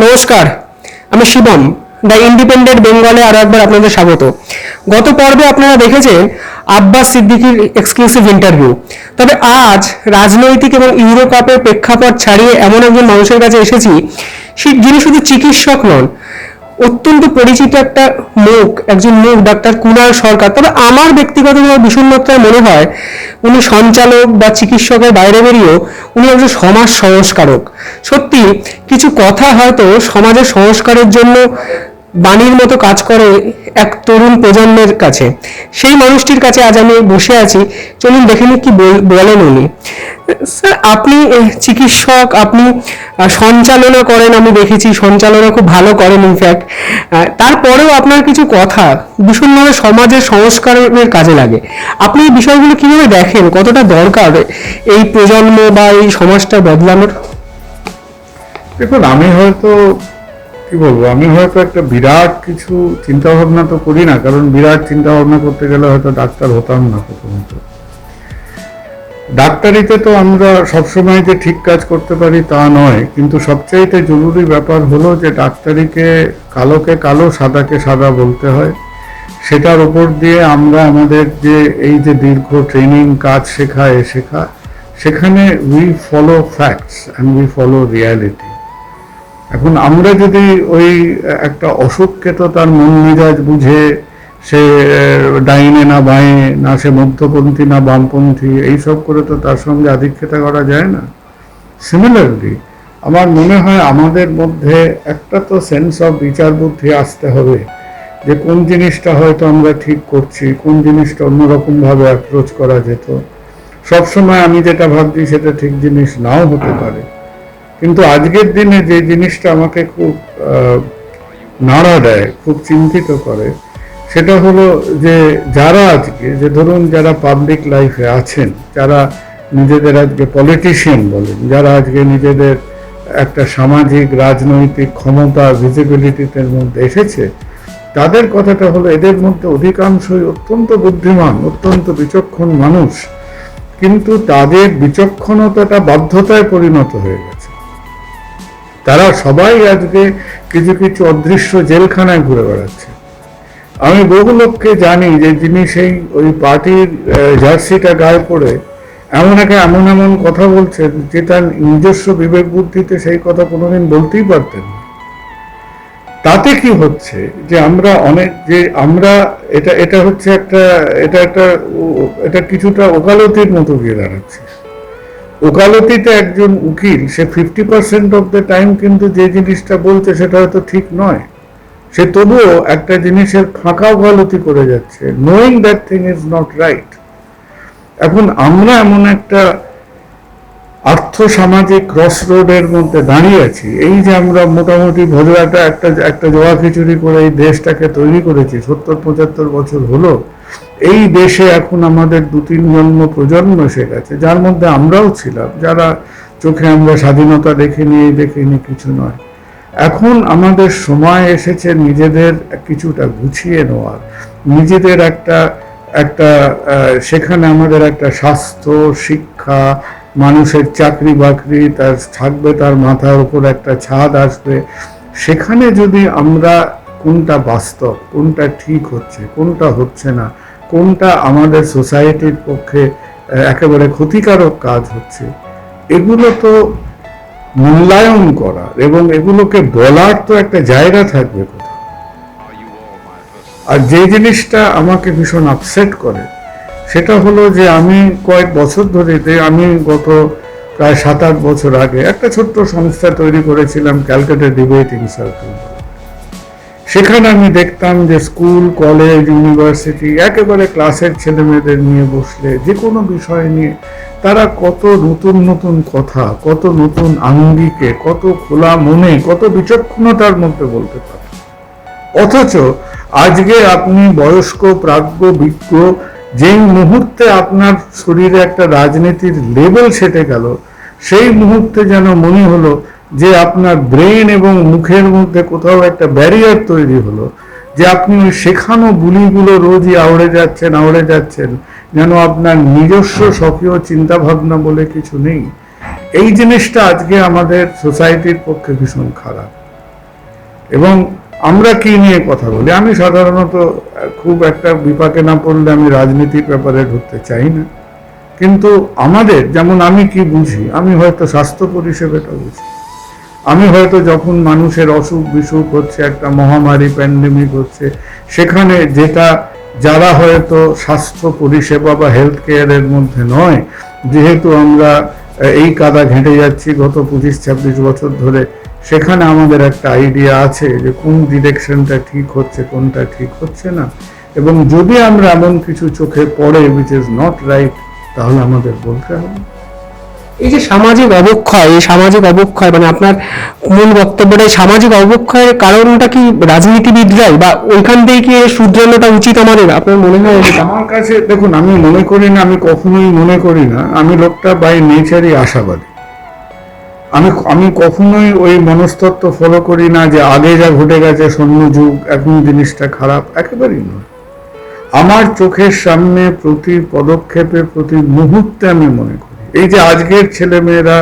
নমস্কার, আমি Shivam, the independent বেঙ্গলে আরো একবার আপনাদের স্বাগত। গত পর্বে আপনারা দেখেছেন আব্বাস সিদ্দিকীর এক্সক্লুসিভ ইন্টারভিউ। তবে আজ রাজনৈতিক এবং ইউরো কাপের প্রেক্ষাপট ছাড়িয়ে এমন একজন মানুষের কাছে এসেছি যিনি শুধু চিকিৎসক নন, অত্যন্ত পরিচিত একটা একজন মুখ, ডাক্তার কুণাল সরকার। তবে আমার ব্যক্তিগতভাবে ভীষণ মাত্রায় মনে হয় উনি সঞ্চালক বা চিকিৎসকের বাইরে বেরিয়েও উনি একজন সমাজ সংস্কারক। সত্যি কিছু কথা হয়তো সমাজের সংস্কারের জন্য বাণীর মতো কাজ করে এক তরুণ প্রজন্মের কাছে। সেই মানুষটির কাছে আজ আমি বসে আছি, চলুন দেখে নিই কি বলেন উনি। স্যার, আপনি চিকিৎসক, আপনি সঞ্চালনা করেন, আমি দেখেছি সঞ্চালনা খুব ভালো করেন ইনফ্যাক্ট। তারপরেও আপনার কিছু কথা ভীষণভাবে সমাজের সংস্কারের কাজে লাগে। আপনি এই বিষয়গুলো কিভাবে দেখেন, কতটা দরকার এই প্রজন্ম বা এই সমাজটা বদলানোর? দেখুন, আমি হয়তো কি বলবো, আমি হয়তো একটা বিরাট কিছু চিন্তা ভাবনা তো করি না, কারণ বিরাট চিন্তা ভাবনা করতে গেলে হয়তো ডাক্তার হতাম না। প্রথমত ডাক্তারিতে তো আমরা সবসময় যে ঠিক কাজ করতে পারি তা নয়, কিন্তু সবচাইতে জরুরি ব্যাপার হলো যে ডাক্তারিকে কালোকে কালো, সাদাকে সাদা বলতে হয়। সেটার ওপর দিয়ে আমরা আমাদের যে এই যে দীর্ঘ ট্রেনিং কাজ শেখা সেখানে we follow facts and we follow reality. এখন আমরা যদি ওই একটা অসুখকে তো তার মন মেজাজ বুঝে সে ডাইনে না বাঁয়ে, না সে মধ্যপন্থী না বামপন্থী, এইসব করে তো তার সঙ্গে আধিক্যতা করা যায় না। সিমিলারলি আমার মনে হয় আমাদের মধ্যে একটা তো সেন্স অফ বিচার বুদ্ধি আসতে হবে যে কোন জিনিসটা হয়তো আমরা ঠিক করছি, কোন জিনিসটা অন্যরকমভাবে অ্যাপ্রোচ করা যেত। সবসময় আমি যেটা ভাবছি সেটা ঠিক জিনিস নাও হতে পারে, কিন্তু আজকের দিনে যে জিনিসটা আমাকে খুব নাড়া দেয়, খুব চিন্তিত করে, সেটা হলো যে যারা আজকে, যে ধরুন যারা পাবলিক লাইফে আছেন, যারা নিজেদের আজকে পলিটিশিয়ান বলেন, যারা আজকে নিজেদের একটা সামাজিক রাজনৈতিক ক্ষমতা ভিজিবিলিটির মধ্যে এসেছে, তাদের কথাটা হলো এদের মধ্যে অধিকাংশই অত্যন্ত বুদ্ধিমান, অত্যন্ত বিচক্ষণ মানুষ, কিন্তু তাদের বিচক্ষণতাটা বাধ্যতায় পরিণত হয়ে গেছে। তারা সবাই আজকে কিছু কিছু অদৃশ্য জেলখানায় ঘুরে বেড়াচ্ছে। আমি বহু লোককে জানি যে যিনি সেই ওই পার্টির জার্সিটা গায়ে পড়ে এমন এমন কথা বলছেন যে তার নিজস্ব বিবেক বুদ্ধিতে সেই কথা কোনোদিন বলতেই পারতেন না। তাতে কি হচ্ছে যে আমরা এটা হচ্ছে এটা কিছুটা ওকালতির মতো গিয়ে দাঁড়াচ্ছে। ওকালতিতে একজন উকিল সে 50% অফ দ্য টাইম কিন্তু যে জিনিসটা বলছে সেটা হয়তো ঠিক নয়, সে তবুও একটা জিনিসের ফাঁকা ওকালতি করে যাচ্ছে, knowing that thing is not right. এখন আমরা এমন একটা আর্থসামাজিক ক্রস রোডের মধ্যে দাঁড়িয়ে আছি। এই যে আমরা মোটামুটি ভোজরাটা একটা জোয়া খিচুড়ি করে এই দেশটাকে তৈরি করেছি, 70-75 বছর হলো। এই দেশে এখন আমাদের 2-3 প্রজন্ম এসে গেছে, যার মধ্যে আমরাও ছিলাম, যারা চোখে আমরা স্বাধীনতা দেখিনি কিছু নয়। এখন আমাদের সময় এসেছে নিজেদের কিছুটা গুছিয়ে নেওয়ার, নিজেদের একটা সেখানে আমাদের একটা স্বাস্থ্য, শিক্ষা, মানুষের চাকরি বাকরি তার থাকবে, তার মাথার উপর একটা ছাদ আসবে। সেখানে যদি আমরা কোনটা বাস্তব, কোনটা ঠিক হচ্ছে, কোনটা হচ্ছে না, কোনটা আমাদের সোসাইটির পক্ষে একেবারে ক্ষতিকারক কাজ হচ্ছে, এগুলো তো মূল্যায়ন করার এবং এগুলোকে বলার তো একটা জায়গা থাকবে কোথাও। আর যে জিনিসটা আমাকে ভীষণ আপসেট করে সেটা হলো যে আমি কয়েক বছর ধরে, আমি গত প্রায় 7-8 বছর আগে একটা ছোট্ট সংস্থা তৈরি করেছিলাম, ক্যালকাটা ডিবেটিং সার্কেল। সেখানে আমি দেখতাম যে স্কুল, কলেজ, ইউনিভার্সিটি একেবারে ক্লাসের ছেলে মেয়েদের নিয়ে বসলে যে কোনো বিষয় নিয়ে তারা কত নতুন নতুন কথা, কত নতুন আঙ্গিকে, কত খোলা মনে, কত বিচক্ষণতার মধ্যে বলতে পারে। অথচ আজকে আপনি বয়স্ক, প্রাজ্ঞ, বিজ্ঞ, যেই মুহূর্তে আপনার শরীরে একটা রাজনীতির লেবেল সেটে গেল, সেই মুহূর্তে যেন মনে হলো যে আপনার ব্রেন এবং মুখের মধ্যে কোথাও একটা ব্যারিয়ার তৈরি হলো, যে আপনি ওই শেখানো বুলিগুলো রোজই আওড়ে যাচ্ছেন, যেন আপনার নিজস্ব স্বকীয় চিন্তা ভাবনা বলে কিছু নেই। এই জিনিসটা আজকে আমাদের সোসাইটির পক্ষে ভীষণ খারাপ। এবং আমরা কি নিয়ে কথা বলি, আমি সাধারণত খুব একটা বিপাকে না পড়লে আমি রাজনীতির ব্যাপারে ঢুকতে চাই না, কিন্তু আমাদের যেমন আমি কি বুঝি, আমি হয়তো স্বাস্থ্য পরিষেবাটা বুঝি। আমি হয়তো যখন মানুষের অসুখ বিসুখ হচ্ছে, একটা মহামারী প্যান্ডেমিক হচ্ছে, সেখানে যেটা যারা হয়তো স্বাস্থ্য পরিষেবা বা হেলথ কেয়ারের মধ্যে নয়, যেহেতু আমরা এই কাদা ঘেঁটে যাচ্ছি গত 25-26 বছর ধরে, সেখানে আমাদের একটা আইডিয়া আছে যে কোন ডিরেকশনটা ঠিক হচ্ছে, কোনটা ঠিক হচ্ছে না। এবং যদি আমরা এমন কিছু চোখে পড়ে উইচ ইজ নট রাইট, তাহলে আমাদের বলতে হবে। এই যে সামাজিক অবক্ষয়, এই সামাজিক অবক্ষয় মানে আপনার মূল বক্তব্যটা এই সামাজিক অবক্ষয়ের কারণটা কি রাজনীতিবিদরাই, বা ওইখান থেকে কি শুধরানোটা উচিত আমাদের, আপনার মনে হয় এটা? আমার কাছে দেখুন, আমি মনে করি না, আমি কখনোই মনে করি না, আমি লোকটা বাই নেচারই আশাবাদী। আমি কখনোই ওই মনস্তত্ত্ব ফলো করি না যে আগে যা ঘটে গেছে স্বর্ণযুগ, এখন জিনিসটা খারাপ, একেবারেই নয়। আমার চোখের সামনে প্রতি পদক্ষেপে প্রতি মুহূর্তে আমি মনে করি এই যে আজকের ছেলেমেয়েরা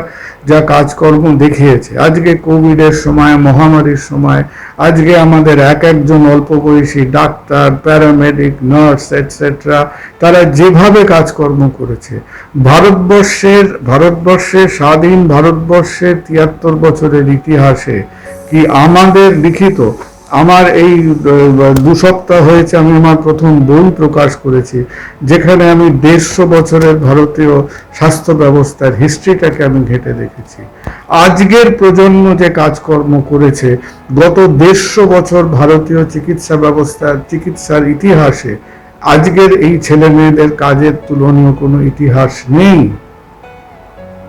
যা কাজকর্ম দেখিয়েছে, আজকে কোভিডের সময়, মহামারীর সময়, আজকে আমাদের এক একজন অল্প বয়সী ডাক্তার, প্যারামেডিক, নার্স এটসেট্রা, তারা যেভাবে কাজকর্ম করেছে, ভারতবর্ষের স্বাধীন ভারতবর্ষের 73 বছরের ইতিহাসে কি আমাদের লিখিত, আমার এই 2 সপ্তাহ হয়েছে আমি আমার প্রথম বই প্রকাশ করেছি, যেখানে আমি 150 বছরের ভারতীয় স্বাস্থ্য ব্যবস্থার হিস্ট্রিটাকে আমি ঘেঁটে দেখেছি। আজকের প্রজন্ম যে কাজকর্ম করেছে, গত 150 বছর ভারতীয় চিকিৎসা ব্যবস্থার চিকিৎসার ইতিহাসে আজকের এই ছেলে মেয়েদের কাজের তুলনীয় কোনো ইতিহাস নেই।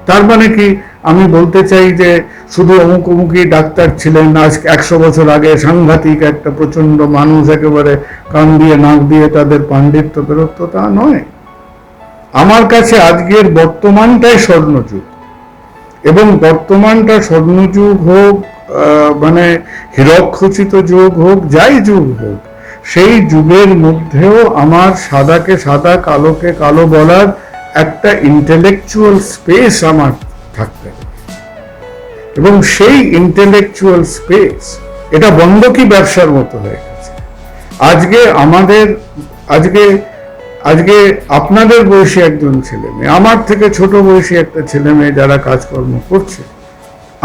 তার মানে কি আমি বলতে চাই যে শুধু অমুক অমুকই ডাক্তার ছিলেন, আজ 100 বছর আগে সাংঘাতিক একটা প্রচন্ড মানুষ, একেবারে কান দিয়ে নাক দিয়ে তাদের পাণ্ডিত্য বেরোতো, তা নয়। আমার কাছে আজকের বর্তমানটাই স্বর্ণযুগ, এবং বর্তমানটা স্বর্ণযুগ হোক, মানে হীরকখচিত যুগ হোক, যাই যুগ হোক, সেই যুগের মধ্যেও আমার সাদাকে সাদা, কালোকে কালো বলার একটা ইন্টেলেকচুয়াল স্পেস আমার থাকতে হবে। এবং সেই ইন্টেলেকচুয়াল স্পেস, এটা বন্ধ কি ব্যবসার মতো হয়ে গেছে। আজকে আপনাদের বয়সী একজন ছেলে মেয়ে, আমার থেকে ছোট বয়সী একটা ছেলে মেয়ে যারা কাজকর্ম করছে,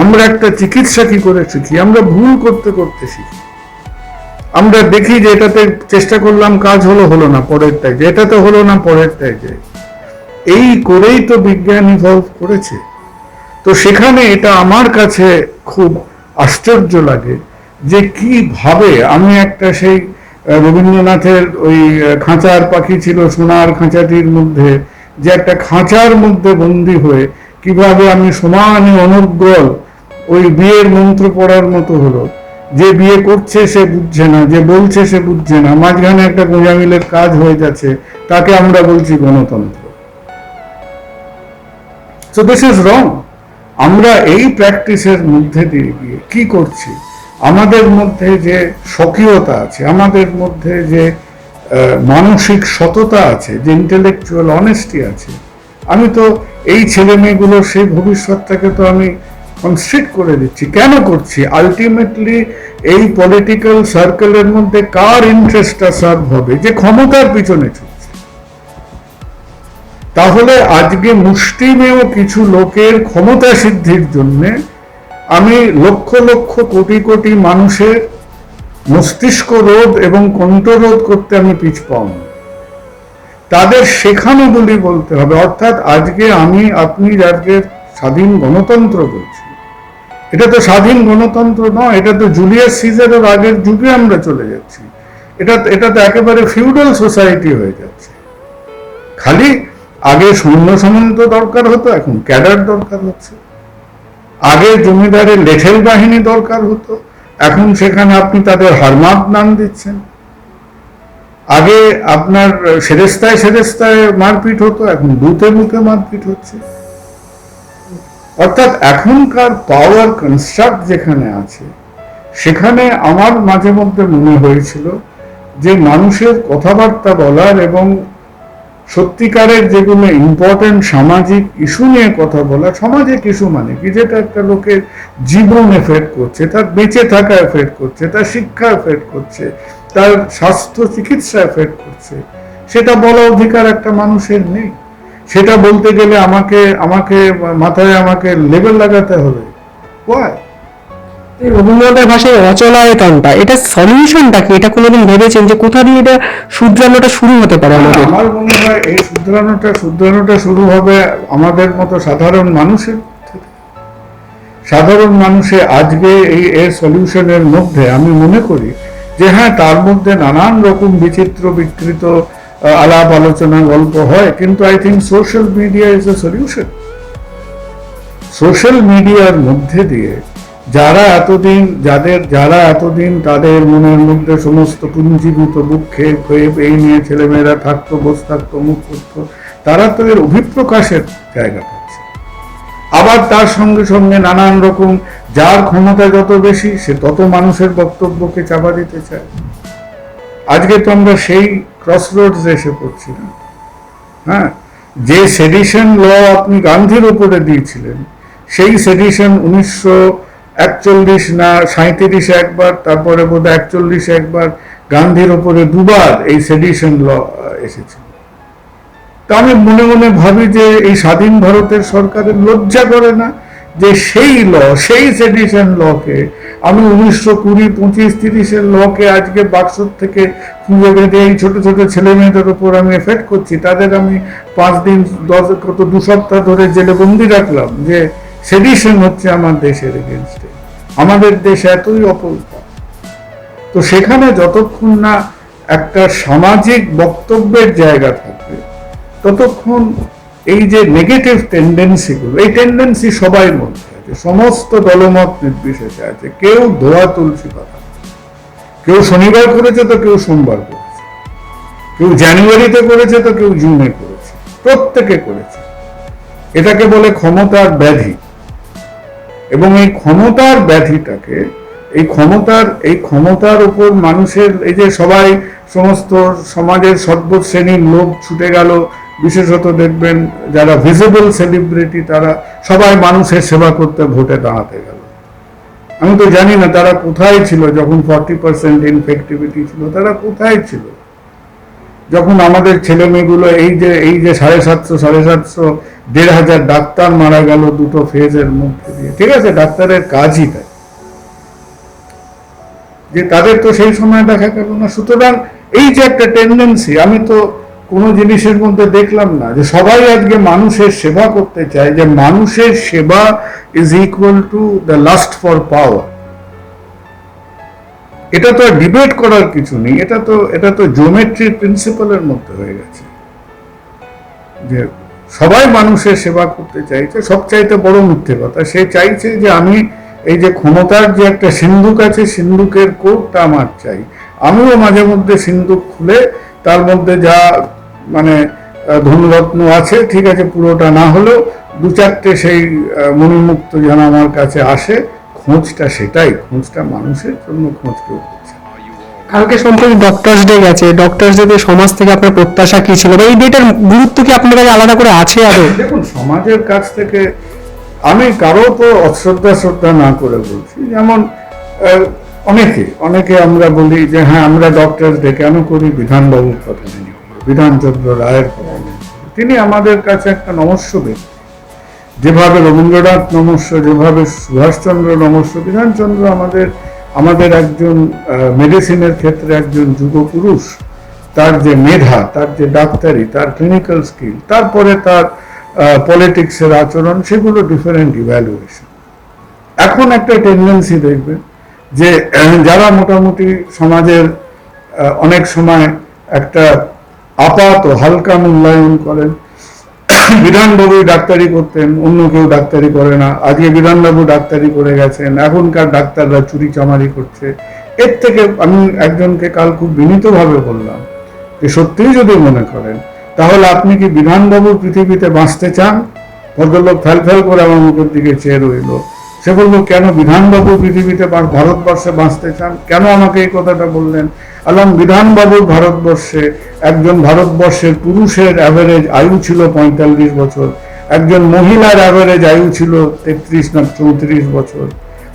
আমরা একটা চিকিৎসা কি করে শিখি, আমরা ভুল করতে করতে শিখি। আমরা দেখি যে এটাতে চেষ্টা করলাম, কাজ হলো না, পরেরটাই যে এটাতে হলো না, পরেরটাই যে, এই করেই তো বিজ্ঞান ইভলভ করেছে। তো সেখানে এটা আমার কাছে খুব আশ্চর্য লাগে যে কিভাবে আমি একটা সেই রবীন্দ্রনাথের ওই খাঁচার পাখি ছিল সোনার খাঁচাটির মধ্যে, যে একটা খাঁচার মধ্যে বন্দী হয়ে কিভাবে আমি সমানে অনর্গল ওই বিয়ের মন্ত্র পড়ার মতো হলো। যে বিয়ে করছে সে বুঝছে না, যে বলছে সে বুঝছে না, মাঝখানে একটা গোঁজামিলের কাজ হয়ে যাচ্ছে, তাকে আমরা বলছি গণতন্ত্র। So this is wrong. আমরা এই প্র্যাকটিসের মধ্যে দিয়ে গিয়ে কি করছি, আমাদের মধ্যে যে স্বকীয়তা আছে, আমাদের মধ্যে যে মানসিক সততা আছে, যে ইন্টেলেকচুয়াল অনেস্টি আছে, আমি তো এই ছেলে মেয়েগুলোর সেই ভবিষ্যৎটাকে তো আমি কনস্ট্রিক্ট করে দিচ্ছি। কেন করছি? আলটিমেটলি এই পলিটিক্যাল সার্কেলের মধ্যে কার ইন্টারেস্টটা সার্ভ হবে, যে ক্ষমতার পিছনে ছুটছে। তাহলে আজকে মুষ্টিমেয় কিছু লোকের ক্ষমতা সিদ্ধির জন্য আমি লক্ষ লক্ষ কোটি কোটি মানুষের মস্তিষ্ক রোধ এবং কণ্ঠরোধ করতে আমি পিছপাও না। তাদের শেখানো বলি বলতে হবে। অর্থাৎ আজকে আপনি যাদের স্বাধীন গণতন্ত্র বলছি, এটা তো স্বাধীন গণতন্ত্র নয়, এটা তো জুলিয়াস সিজারের আগের যুগে আমরা চলে যাচ্ছি। এটা তো একেবারে ফিউডাল সোসাইটি হয়ে যাচ্ছে। খালি আগে সৈন্য সামন্ত দরকার হতো, এখন ক্যাডার দরকার হচ্ছে। আগে জমিদারের লেঠেল বাহিনী দরকার হতো, এখন সেখানে আপনি তাদের হারমাত নাম দিচ্ছেন। আগে আপনার সেরেস্তায় মারপিট হতো, এখন বুথে বুথে মারপিট হচ্ছে। অর্থাৎ এখনকার পাওয়ার কনস্ট্রাক্ট যেখানে আছে, সেখানে আমার মাঝে মধ্যে মনে হয়েছিল যে মানুষের কথাবার্তা বলার এবং সত্যিকারের যেগুলো ইম্পর্টেন্ট সামাজিক ইস্যু নিয়ে কথা বলা, সামাজিক ইস্যু মানে কি, যেটা একটা লোকের জীবন এফেক্ট করছে, তার বেঁচে থাকা এফেক্ট করছে, তার শিক্ষা এফেক্ট করছে, তার স্বাস্থ্য চিকিৎসা এফেক্ট করছে, সেটা বলার অধিকার একটা মানুষের নেই। সেটা বলতে গেলে আমাকে আমাকে মাথায় আমাকে লেবেল লাগাতে হবে। Why? এই রবীন্দ্রনাথের ভাষায় অচলায়তনটা, এটা সলিউশনটা কি? এটা কোনোদিন ভেবেছেন যে কোথা দিয়ে এটা শুধরানোটা শুরু হতে পারে আমাদের? আমার মনে হয় এই শুধরানোটা শুরু হবে আমাদের মতো সাধারণ মানুষের থেকে। সাধারণ মানুষে আজকে এই এর সলিউশনের মধ্যে আমি মনে করি যে হ্যাঁ, তার মধ্যে নানান রকম বিচিত্র বিকৃত আলাপ আলোচনা গল্প হয়, কিন্তু I think social media is a solution. Social মিডিয়ার মধ্যে দিয়ে যারা এতদিন তাদের মনের মধ্যে সমস্ত পুঞ্জীভূত বুক্ষেপ হয়ে এই নিয়ে ছেলেমেয়েরা থাকতো, বসে থাকতো, মুখ করতো, তারা তো এর অভিপ্রকাশের জায়গা পাচ্ছে। আবার তার সঙ্গে সঙ্গে নানান রকম, যার ক্ষমতা যত বেশি সে তত মানুষের বক্তব্যকে চাপা দিতে চায়। আজকে তো আমরা সেই ক্রসরোডস এসে পড়ছি না? হ্যাঁ, যে সেডিশন ল আপনি গান্ধীর উপরে দিয়েছিলেন, সেই সেডিশন 1941 না 37 একবার, তারপরে বোধ 41 একবার, গান্ধীর উপরে দুবার এই সেডিশন ল এসেছে। তা আমি মনে মনে ভাবি যে এই স্বাধীন ভারতের সরকারের লজ্জা করে না যে সেই সেডিশন লকে আমি 1920, 25, 30-এর লকে আজকে বাক্সর থেকে খুঁজে বেঁধে এই ছোট ছোট ছেলে মেয়েদের উপর আমি এফেক্ট করছি, তাদের আমি 5 দিন 2 সপ্তাহ ধরে জেলে বন্দি রাখলাম যে সেডিশন হচ্ছে আমার দেশের এগেনস্টে। আমাদের দেশ এতই অপরিপক্ক, তো সেখানে যতক্ষণ না একটা সামাজিক বক্তব্যের জায়গা থাকবে ততক্ষণ এই যে নেগেটিভ টেন্ডেন্সিগুলো, এই টেন্ডেন্সি সবাই মধ্যে আছে, সমস্ত দলমত নির্বিশেষে আছে। কেউ ধোয়া তুলসী পাতা, কেউ শনিবার করেছে তো কেউ সোমবার করেছে, কেউ জানুয়ারিতে করেছে তো কেউ জুনে করেছে, প্রত্যেকে করেছে। এটাকে বলে ক্ষমতার ব্যাধি। এবং এই ক্ষমতার ব্যাধিটাকে, এই ক্ষমতার উপর মানুষের, এই যে সবাই সমস্ত সমাজের সর্বশ্রেণীর লোক ছুটে গেল, বিশেষত দেখবেন যারা ভিজিবল সেলিব্রিটি, তারা সবাই মানুষের সেবা করতে ভোটে দাঁড়াতে গেল। আমি তো জানি না তারা কোথায় ছিল যখন 40% ইনফেক্টিভিটি ছিল, তারা কোথায় ছিল যখন আমাদের ছেলে মেয়েগুলো এই যে 750, 1,500 ডাক্তার মারা গেল দুটো ফেজের মধ্যে দিয়ে। ঠিক আছে, ডাক্তারের কাজই তাই, যে তাদের তো সেই সময় দেখা গেল না। সুতরাং এই যে একটা টেন্ডেন্সি, আমি তো কোনো জিনিসের মধ্যে দেখলাম না যে সবাই আজকে মানুষের সেবা করতে চায়, যে মানুষের সেবা is equal to the last for পাওয়ার। এটা তো ডিবেট করার কিছু নেই, এটা তো জিওমেট্রির প্রিন্সিপালের মধ্যে হয়ে গেছে যে সবাই মানুষের সেবা করতে চাইছে। সবচাইতে বড় মিথ্যে কথা, সে চাইছে যে আমি এই যে ক্ষমতার যে একটা সিন্ধুক আছে, সিন্ধুকের কোটটা আমার চাই, আমিও মাঝে মধ্যে সিন্ধুক খুলে তার মধ্যে যা মানে ধনরত্ন আছে, ঠিক আছে, পুরোটা না হলেও 2-4টে সেই মণিমুক্ত যেন আমার কাছে আসে। খোঁজটা মানুষের জন্য খোঁজ কেউ করছে। কালকে সম্প্রতি ডক্টরস ডে গেছে, ডক্টরস ডে সমাজ থেকে আপনার প্রত্যাশা কি ছিল, বা এই ডেটার গুরুত্ব কি আপনার কাছে আলাদা করে আছে আরো? দেখুন, সমাজের কাছ থেকে আমি কারো তো শ্রদ্ধা না করে বলছি। যেমন অনেকে আমরা বলি যে হ্যাঁ, আমরা ডক্টরস ডে কেন করি? বিধানবাবুর কথা মনে করি, বিধানচন্দ্র রায়ের কথা মনে করি। তিনি আমাদের কাছে একটা নমস্য ব্যক্তি। যেভাবে রবীন্দ্রনাথ নমস্য, যেভাবে সুভাষচন্দ্র নমস্য, বিধানচন্দ্র আমাদের একজন মেডিসিনের ক্ষেত্রে একজন যুগপুরুষ। তার যে মেধা, তার যে ডাক্তারি, তার ক্লিনিক্যাল স্কিল, তারপরে তার পলিটিক্সের আচরণ, সেগুলো ডিফারেন্ট ইভ্যালুয়েশন। এখন একটা টেন্ডেন্সি দেখবেন যে যারা মোটামুটি সমাজের অনেক সময় একটা আপাত হালকা মূল্যায়ন করেন, বিধানবাবু ডাক্তারি করতেন, অন্য কেউ ডাক্তারি করে না, আজকে বিধানবাবু ডাক্তারি করে গেছেন, এখনকার ডাক্তাররা চুরি চামারি করছে। এর থেকে আমি একজনকে কাল খুব বিনীতভাবে বললাম যে সত্যিই যদি মনে করেন তাহলে আপনি কি বিধানবাবু পৃথিবীতে বাঁচতে চান? ভদ্রলোক ফ্যাল করে আমার মুখের দিকে চেয়ে রইল। সে বলল, কেন বিধানবাবু পৃথিবীতে ভারতবর্ষে বাঁচতে চান? কেন আমাকে এই কথাটা বললেন? এবং বিধানবাবুর ভারতবর্ষে একজন ভারতবর্ষের পুরুষের অ্যাভারেজ আয়ু ছিল 45 বছর, একজন মহিলার অ্যাভারেজ আয়ু ছিল 33 না 34 বছর।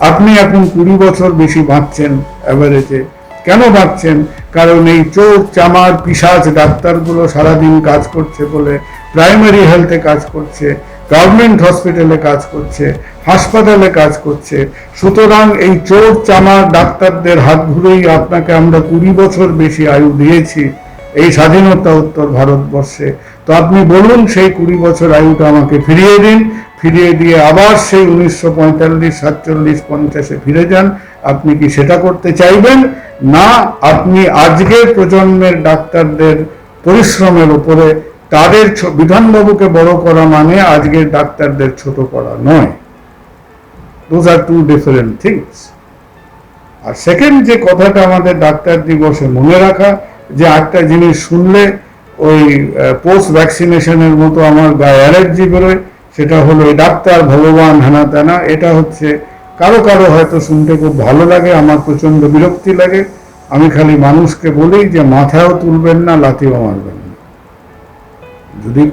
আপনি এখন 20 বছর বেশি বাঁচছেন অ্যাভারেজে। কেন বাঁচছেন? কারণ এই চোর চামার পিশাচ ডাক্তারগুলো সারাদিন কাজ করছে বলে, প্রাইমারি হেলথে কাজ করছে, গভর্নমেন্ট হসপিটালে কাজ করছে, হাসপাতালে কাজ করছে। সুতরাং এই চোর চামার ডাক্তারদের হাত ধরেই আপনাকে আমরা 20 বছর বেশি আয়ু দিয়েছি এই স্বাধীনতা উত্তর ভারতবর্ষে। তো আপনি বলুন সেই 20 বছর আয়ুটা আমাকে ফিরিয়ে দিন, ফিরিয়ে দিয়ে আবার সেই 1945, 47, 50-এ ফিরে যান। আপনি কি সেটা করতে চাইবেন? না, আপনি আজকের প্রজন্মের ডাক্তারদের পরিশ্রমের উপরে তাদের বিধানবাবুকে বড় করা মানে আজকের ডাক্তারদের ছোট করা নয়। Those are two different things. আর সেকেন্ড যে কথাটা আমাদের ডাক্তার দিবসে মনে রাখা, যে একটা জিনিস শুনলে ওই পোস্ট ভ্যাকসিনেশনের মতো আমার গায়ে অ্যালার্জি বেরোয়, সেটা হলো এই ডাক্তার ভগবান হেনা তেনা। এটা হচ্ছে কারো কারো হয়তো শুনতে খুব ভালো লাগে, আমার প্রচন্ড বিরক্তি লাগে। আমি খালি মানুষকে বলি যে মাথাও তুলবেন না, লাথিও মারবেন না। যদি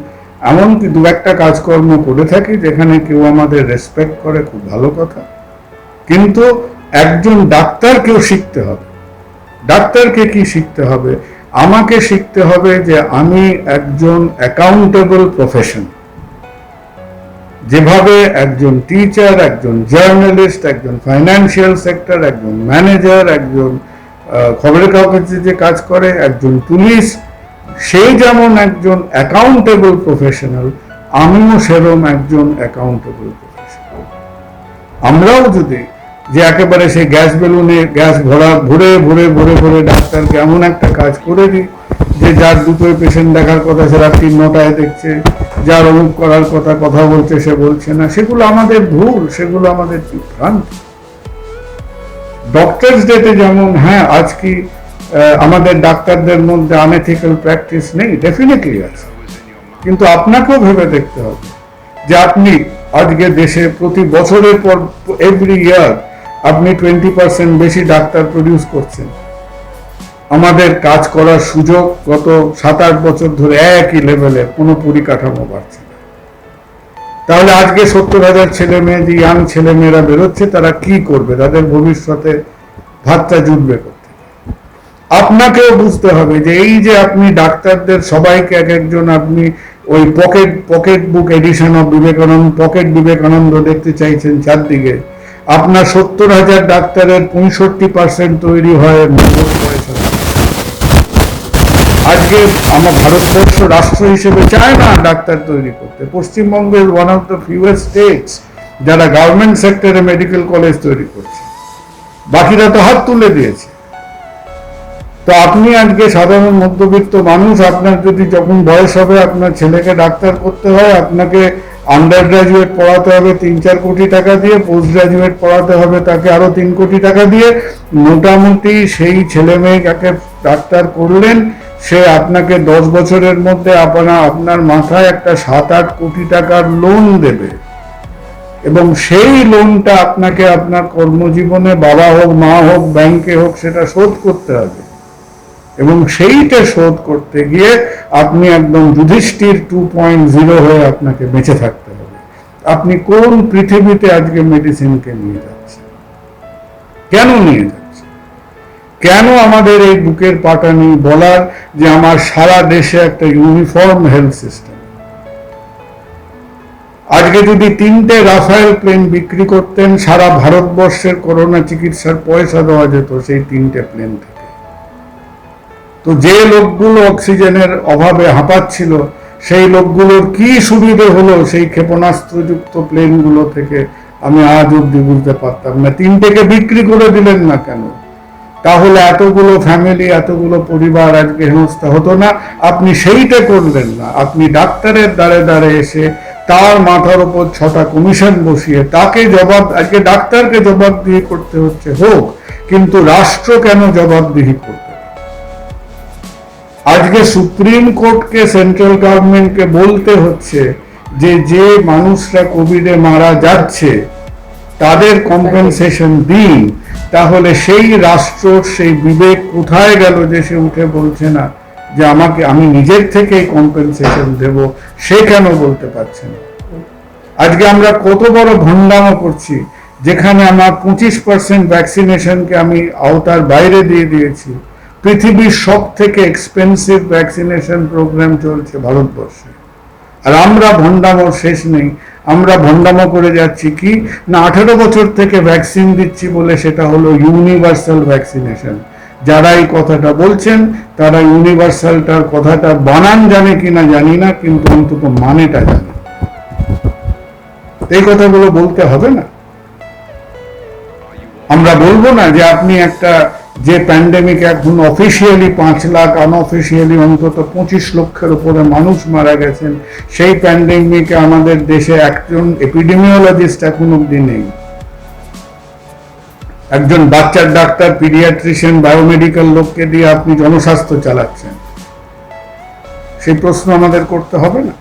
এমনকি দু একটা কাজকর্ম করে থাকি যেখানে কেউ আমাদের রেসপেক্ট করে, খুব ভালো কথা। কিন্তু একজন ডাক্তারকেও শিখতে হবে। ডাক্তারকে কি শিখতে হবে? আমাকে শিখতে হবে যে আমি একজন অ্যাকাউন্টেবল প্রফেশন। যেভাবে একজন টিচার, একজন জার্নালিস্ট, একজন ফাইন্যান্সিয়াল সেক্টর, একজন ম্যানেজার, একজন খবরের কাগজে যে কাজ করে, একজন পুলিশ, সেই যেমন একজন অ্যাকাউন্টেবল প্রফেশনাল, আমিও সেরকম একজন অ্যাকাউন্টেবল প্রফেশনাল। আমরাও যদি যে একেবারে সেই গ্যাস বেলুনে গ্যাস ভরে ভরে ভরে ভরে ডাক্তারকে এমন একটা কাজ করে দিই যে যার দুটোই পেশেন্ট দেখার কথা সে রাত্রি 9টায় দেখছে, যার অমুক করার কথা বলছে সে বলছে না, সেগুলো আমাদের ভুল, সেগুলো আমাদের বিভ্রান্তি। ডক্টরস ডেতে যেমন হ্যাঁ আজ কি আমাদের ডাক্তারদের মধ্যে আনএথিক্যাল প্র্যাকটিস নেই? ডেফিনেটলি আছে। কিন্তু আপনাকেও ভেবে দেখতে হবে যে আপনি আজকে দেশে প্রতি বছরের পর এভরি ইয়ার আপনি 20% বেশি ডাক্তার প্রডিউস করছেন। আমাদের কাজ করার সুযোগ গত 7-8 বছর ধরে একই লেভেলে, কোনো পরিকাঠামো বাড়ছে না। তাহলে আজকে 70,000 ছেলে মেয়ে, যে ইয়াং ছেলে মেয়েরা বেরোচ্ছে, তারা কি করবে? তাদের ভবিষ্যতে ভাতটা জুটবে করতে। আপনাকেও বুঝতে হবে যে এই যে আপনি ডাক্তারদের সবাইকে এক একজন আপনি ওই pocket book edition of Vivekananda, pocket Vivekananda দেখতে চাইছেন চারদিকে। আপনার 70,000 ডাক্তারের 65% তৈরি হয় নগদ পয়সা। আজকে আমার ভারতবর্ষ রাষ্ট্র হিসেবে চায় না ডাক্তার তৈরি করতে। পশ্চিমবঙ্গের ওয়ান অফ দ্য ফিউয়েস্ট স্টেটস যারা গভর্নমেন্ট সেক্টরে মেডিকেল কলেজ তৈরি করছে, বাকিরা তো হাত তুলে দিয়েছে। তো আপনি আজকে সাধারণ মধ্যবিত্ত মানুষ, আপনার যদি যখন বয়স হবে আপনার ছেলেকে ডাক্তার করতে হয়, আপনাকে আন্ডার গ্রাজুয়েট পড়াতে হবে 3-4 কোটি টাকা দিয়ে, পোস্ট গ্রাজুয়েট পড়াতে হবে তাকে আরো 3 কোটি টাকা দিয়ে। মোটামুটি সেই ছেলে মেয়েকে ডাক্তার করলেন, সে আপনাকে 10 বছরের মধ্যে আপনার মাথায় একটা 7-8 কোটি টাকার লোন দেবে, এবং সেই লোনটা আপনাকে আপনার কর্মজীবনে বাবা হোক, মা হোক, ব্যাংকে হোক, সেটা শোধ করতে হবে। এবং সেইটা শোধ করতে গিয়ে আপনি একদম যুধিষ্ঠির 2.0 হয়ে আপনাকে বেঁচে থাকতে হবে। আপনি কোন পৃথিবীতে আজকে মেডিসিনকে নিয়ে যাচ্ছেন? কেন নিয়ে যাচ্ছেন? কেন আমাদের এই বুকের পাটা নেই বলার যে আমার সারা দেশে একটা ইউনিফর্ম হেলথ সিস্টেম? আজকে যদি 3টে রাফায়েল প্লেন বিক্রি করতেন, সারা ভারতবর্ষের করোনা চিকিৎসার পয়সা দেওয়া যেত সেই 3টে প্লেন থেকে। তো যে লোকগুলো অক্সিজেনের অভাবে হাঁপাচ্ছিল, সেই লোকগুলোর কি সুবিধে হলো সেই ক্ষেপণাস্ত্রযুক্ত প্লেনগুলো থেকে? আমি আজ অব্দি বুঝতে পারতাম না। 3টেকে বিক্রি করে দিলেন না কেন? তাহলে এতগুলো ফ্যামিলি, এতগুলো পরিবার আজকে হেনস্থা হতো না। আপনি সেইটা করলেন না। আপনি ডাক্তারের দ্বারে দ্বারে এসে তার মাথার উপর 6টা কমিশন বসিয়ে তাকে আজকে ডাক্তারকে জবাবদিহি করতে হচ্ছে হোক, কিন্তু রাষ্ট্র কেন জবাবদিহি করবে? আজকে সুপ্রিম কোর্টকে, সেন্ট্রাল গভর্নমেন্টকে বলতে হচ্ছে যে মানুষরা কোভিডে মারা যাচ্ছে তাদের কম্পেনসেশন দিন, তাহলে সেই রাষ্ট্র, সেই বিবেক কোথায় গেল যে সে উঠে বলছে না যে আমি নিজের থেকেই কম্পেনসেশন দেব? সে কেন বলতে পারছে না? আজকে আমরা কত বড় ভণ্ডামো করছি, যেখানে আমার 25% ভ্যাকসিনেশনকে আমি আওতার বাইরে দিয়ে দিয়েছি। পৃথিবীর সব থেকে এক্সপেন্সিভ ভ্যাকসিনেশন প্রোগ্রাম চলছে ভারতবর্ষে, আর আমরা ভণ্ডামোর শেষ নেই। আমরা ভণ্ডামো করে যাচ্ছি কি না, 18 বছর থেকে ভ্যাকসিন দিচ্ছি বলে সেটা হলো ইউনিভার্সাল ভ্যাকসিনেশন। যারা এই কথাটা বলছেন তারা ইউনিভার্সালটার কথাটা বানান জানে কিনা জানি না, কিন্তু অন্তত মানেটা জানে। এই কথাগুলো বলতে হবে না। আমরা বলবো না যে আপনি একটা, যে প্যান্ডেমিক এখন অফিসিয়ালি 5 লাখ, আনঅফিসিয়ালি অন্তত 25 লক্ষের উপরে মানুষ মারা গেছেন, সেই প্যান্ডেমিকে আমাদের দেশে একজন এপিডেমিওলজিস্ট এখন অব্দি নেই। একজন বাচ্চার ডাক্তার, পিডিয়াট্রিশিয়ান, বায়োমেডিক্যাল লোককে দিয়ে আপনি জনস্বাস্থ্য চালাচ্ছেন। সেই প্রশ্ন আমাদের করতে হবে না?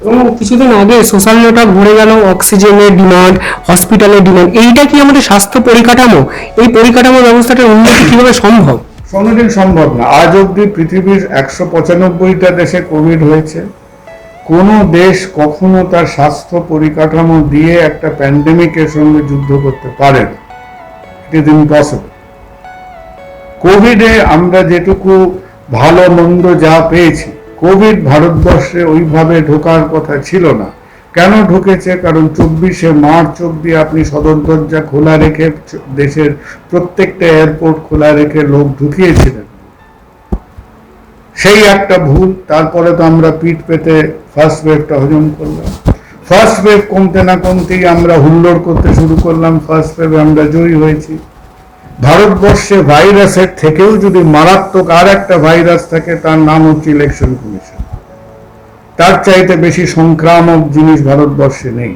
এবং কিছুদিন আগে সোশ্যাল মিডিয়াটা ভরে গেল অক্সিজেনের ডিমান্ড, হসপিটালের ডিমান্ড। এইটা কি আমাদের স্বাস্থ্য পরিকাঠামো, এই পরিকাঠামো ব্যবস্থাটার উন্নতি কিভাবে সম্ভব? কোনোদিন সম্ভব না। আজ অব্দি পৃথিবীর 195টা দেশে কোভিড হয়েছে। কোন দেশ কখনো তার স্বাস্থ্য পরিকাঠামো দিয়ে একটা প্যান্ডেমিকের সঙ্গে যুদ্ধ করতে পারে না। It is impossible. কোভিডে আমরা যেটুকু ভালো মন্দ যা পেয়েছি, কোভিড ভারতবর্ষে ওইভাবে ঢোকার কথা ছিল না। কেন ঢুকেছে? কারণ 24শে মার্চ অব্দি আপনি সদর দরজা খোলা রেখে, দেশের প্রত্যেকটা এয়ারপোর্ট খোলা রেখে লোক ঢুকিয়েছিলেন। সেই একটা ভুল। তারপরে তো আমরা পিঠ পেতে ফার্স্ট ওয়েভটা হজম করলাম। ফার্স্ট ওয়েভ কমতে না কমতেই আমরা হুল্লোড় করতে শুরু করলাম, ফার্স্ট ওয়েভে আমরা জয়ী হয়েছি। ভারতবর্ষে ভাইরাসের থেকেও যদি মারাত্মক আর একটা ভাইরাস থাকে, তার নাম হচ্ছে ইলেকশন কমিশন। তার চাইতে বেশি সংক্রামক জিনিস ভারতবর্ষে নেই।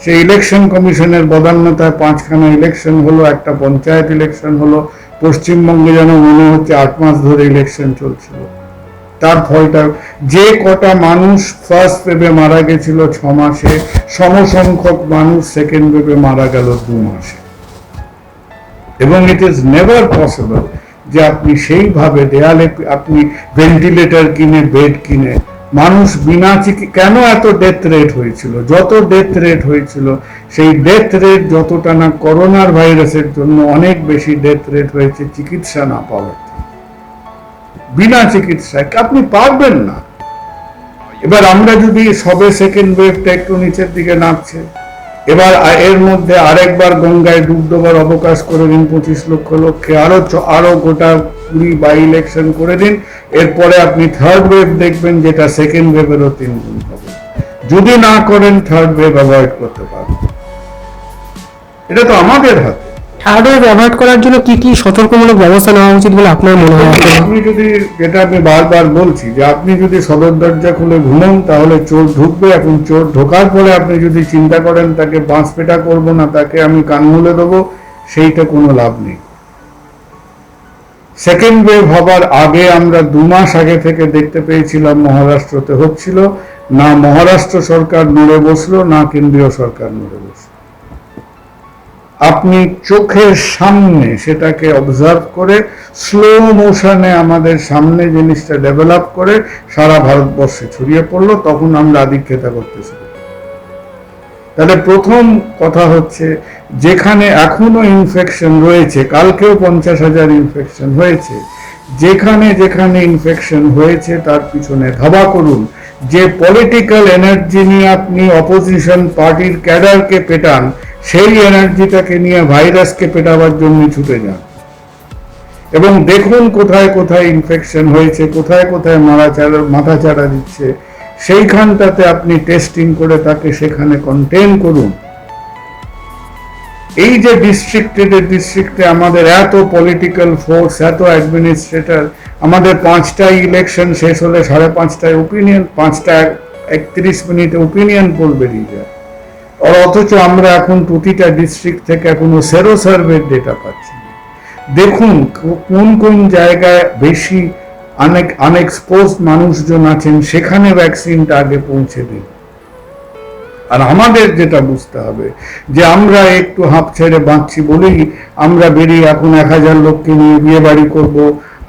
সেই ইলেকশন কমিশনের বদান্যতায় 5খানা ইলেকশন হলো, একটা পঞ্চায়েত ইলেকশন হলো। পশ্চিমবঙ্গে যেন মনে হচ্ছে 8 মাস ধরে ইলেকশন চলছিল। তার ফলটা, যে কটা মানুষ ফার্স্ট ওয়েভে মারা গেছিল 6 মাসে, সমসংখ্যক মানুষ সেকেন্ড ওয়েভে মারা গেল 2 মাসে। এবং ইট ইজ নেভার পসিবল যে আপনি সেইভাবে দেয়ালে আপনি ভেন্টিলেটর কিনে, বেড কিনে, মানুষ বিনা কেন এত ডেথ রেট হয়েছিল? যত ডেথ রেট হয়েছিল, সেই ডেথ রেট যতটা না করোনার ভাইরাসের জন্য, অনেক বেশি ডেথ রেট হয়েছে চিকিৎসা না পাওয়ার। বিনা চিকিৎসায় আপনি পারবেন না। এবার আমরা যদি সবে সেকেন্ড ওয়েভটা একটু নিচের দিকে নামছে, এবার এর মধ্যে আরেকবার গঙ্গায় ডুব দেবার অবকাশ করে দিন 25 লক্ষ লোককে, আরো গোটা 20 বাই ইলেকশন করে দিন। এরপরে আপনি থার্ড ওয়েভ দেখবেন, যেটা সেকেন্ড ওয়েভেরও 3 গুণ হবে। যদি না করেন, থার্ড ওয়েভ অ্যাভয়েড করতে পারবেন। এটা তো আমাদের হাতে। থার্ড ওয়েভ অ্যাভয়েড করার জন্য কি কি সতর্কমূলক ব্যবস্থা নেওয়া উচিত বলে আপনার মনে হয়? আপনি যদি, যেটা আমি বারবার বলছি, যে আপনি যদি সদর দরজা খুলে ঘুমোন তাহলে চোর ঢুকবে। এখন চোর ঢোকার পরে আপনি যদি চিন্তা করেন তাকে বাঁশ পেটা করবো না, তাকে আমি কান মুলে দেবো, সেইটা কোনো লাভ নেই। সেকেন্ড ওয়েভ হবার আগে আমরা 2 মাস আগে থেকে দেখতে পেয়েছিলাম মহারাষ্ট্রতে হচ্ছিল না। মহারাষ্ট্র সরকার নড়ে বসলো, না কেন্দ্রীয় সরকার নড়ে বসলো। আপনি চোখের সামনে সেটাকে অবজার্ভ করে, স্লো মোশনে আমাদের সামনে জিনিসটা ডেভেলপ করে সারা ভারতবর্ষে ছড়িয়ে পড়লো। তখন আমরা আধিক্যতা করতে শুরু করি। তাহলে প্রথম কথা হচ্ছে, যেখানে এখনো ইনফেকশন রয়েছে, কালকেও 50,000 ইনফেকশন হয়েছে, যেখানে যেখানে ইনফেকশন হয়েছে তার পিছনে ধাবা করুন। যে পলিটিক্যাল এনার্জি নিয়ে আপনি অপোজিশন পার্টির ক্যাডারকে পেটান, সেই এনার্জিটাকে নিয়ে ভাইরাসকে পেটাবার জন্য ছুটে যান এবং দেখুন কোথায় কোথায় ইনফেকশন হয়েছে, কোথায় কোথায় মাথা চাড়া দিচ্ছে, সেইখানটাতে আপনি টেস্টিং করে তাকে সেখানে কন্টেইন করুন। এই যে ডিস্ট্রিক্টে আমাদের এত পলিটিক্যাল ফোর্স, এত অ্যাডমিনিস্ট্রেটর, আমাদের 5টা ইলেকশন শেষ হলে 5:30টায় ওপিনিয়ন, 5:31 মিনিটে ওপিনিয়ন পোল বেরিয়ে যায়। অথচ আমরা এখন প্রতিটা ডিস্ট্রিক্ট থেকে এখনো সেরো সার্ভের ডেটা পাচ্ছি। দেখুন কোন কোন জায়গায় বেশি আনএক্সপোজড মানুষজন আছেন, সেখানে ভ্যাকসিনটা আগে পৌঁছে দিন। আর আমাদের যেটা বুঝতে হবে যে আমরা একটু হাঁপ ছেড়ে বাঁচছি বলেই আমরা বেরিয়ে এখন 1000 লোককে নিয়ে বিয়ে বাড়ি করবো,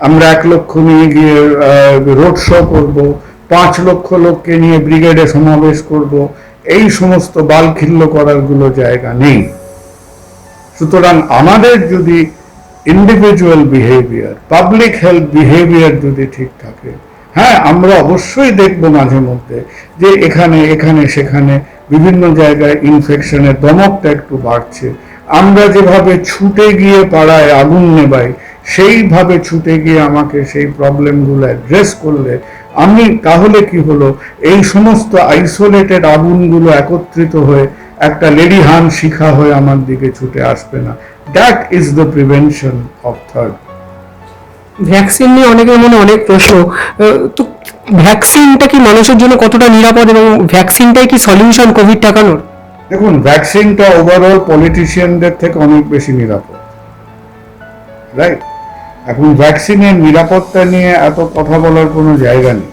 আমরা 1 লক্ষ নিয়ে গিয়ে রোড শো করব, 5 লক্ষ লোককে নিয়ে ব্রিগেডে সমাবেশ করব, এই সমস্ত বালখিল্য করার গুলো জায়গা নেই। সুতরাং আমাদের যদি individual behaviour, public health behaviour যদি ঠিক থাকে, হ্যাঁ আমরা অবশ্যই দেখব মাঝে মধ্যে যে এখানে এখানে সেখানে বিভিন্ন জায়গায় ইনফেকশনের দমকটা একটু বাড়ছে, আমরা যেভাবে ছুটে গিয়ে পাড়ায় আগুন নেবাই সেইভাবে ছুটে গিয়ে আমাকে সেই প্রবলেমগুলো অ্যাড্রেস করলে আমি তাহলে কি হলো, এই সমস্ত আইসোলেটেড আগুনগুলো একত্রিত হয়ে একটা লেডি হান শিখা হয়ে আমার দিকে ছুটে আসবে না। That is the prevention of third. Vaccine নিয়ে অনেকের মনে অনেক প্রশ্ন, তো ভ্যাকসিনটা কি মানুষের জন্য কতটা নিরাপদ এবং ভ্যাকসিনটাই কি সলিউশন কোভিড ঠেকানোর? দেখুন, ভ্যাকসিনটা ওভারঅল পলিটিশিয়ানদের থেকে অনেক বেশি নিরাপদ, রাইট? এখন ভ্যাকসিনের নিরাপত্তা নিয়ে এত কথা বলার কোনো জায়গা নেই।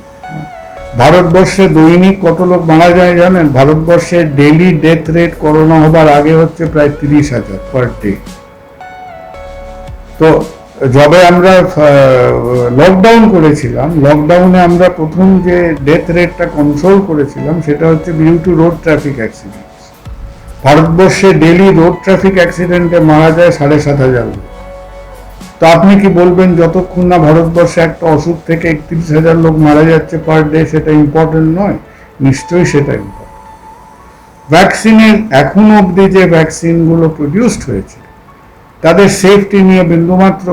ভারতবর্ষে দৈনিক কত লোক মারা যায় জানেন? ভারতবর্ষের ডেইলি ডেথ রেট করোনা হবার আগে হচ্ছে প্রায় 30,000 পার ডে। তো যবে আমরা লকডাউন করেছিলাম, লকডাউনে আমরা প্রথম যে ডেথ রেটটা কন্ট্রোল করেছিলাম সেটা হচ্ছে due to road traffic accident. ভারতবর্ষে ডেইলি রোড ট্রাফিক অ্যাক্সিডেন্টে মারা যায় 7,500 লোক। তো আপনি কি বলবেন যতক্ষণ না ভারতবর্ষে একটা অসুখ থেকে 31,000 লোক মারা যাচ্ছে পার ডে সেটা ইম্পর্টেন্ট নয়? নিশ্চয়ই সেটা ইম্পর্টেন্ট। ভ্যাকসিনের এখন অবধি যে ভ্যাকসিনগুলো প্রডিউসড হয়েছে তাদের সেফটি নিয়ে বিন্দুমাত্র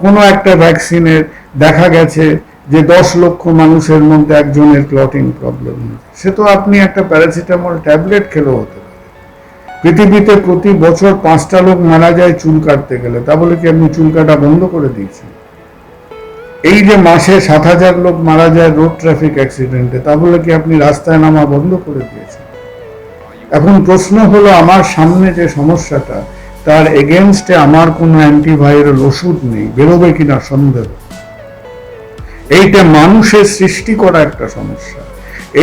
কোনো একটা ভ্যাকসিনের দেখা গেছে যে 10 লক্ষ মানুষের মধ্যে একজনের ক্লটিং প্রবলেম হয়েছে। সে তো আপনি একটা প্যারাসিটামল ট্যাবলেট খেলেও হতে পারে। পৃথিবীতে প্রতি বছর 5টা লোক মারা যায় চুল কাটতে গেলে, তা বলে কি আপনি চুল কাটা বন্ধ করে দিয়েছেন? এই যে মাসে 7,000 লোক মারা যায় রোড ট্রাফিক অ্যাক্সিডেন্টে, তা বলে কি আপনি রাস্তায় নামা বন্ধ করে দিয়েছেন? এখন প্রশ্ন হলো, আমার সামনে যে সমস্যাটা তার এগেনস্টে আমার কোনো অ্যান্টিভাইরাল ওষুধ নেই, বেরোবে কিনা সন্দেহ। এইটা মানুষের সৃষ্টি করা একটা সমস্যা।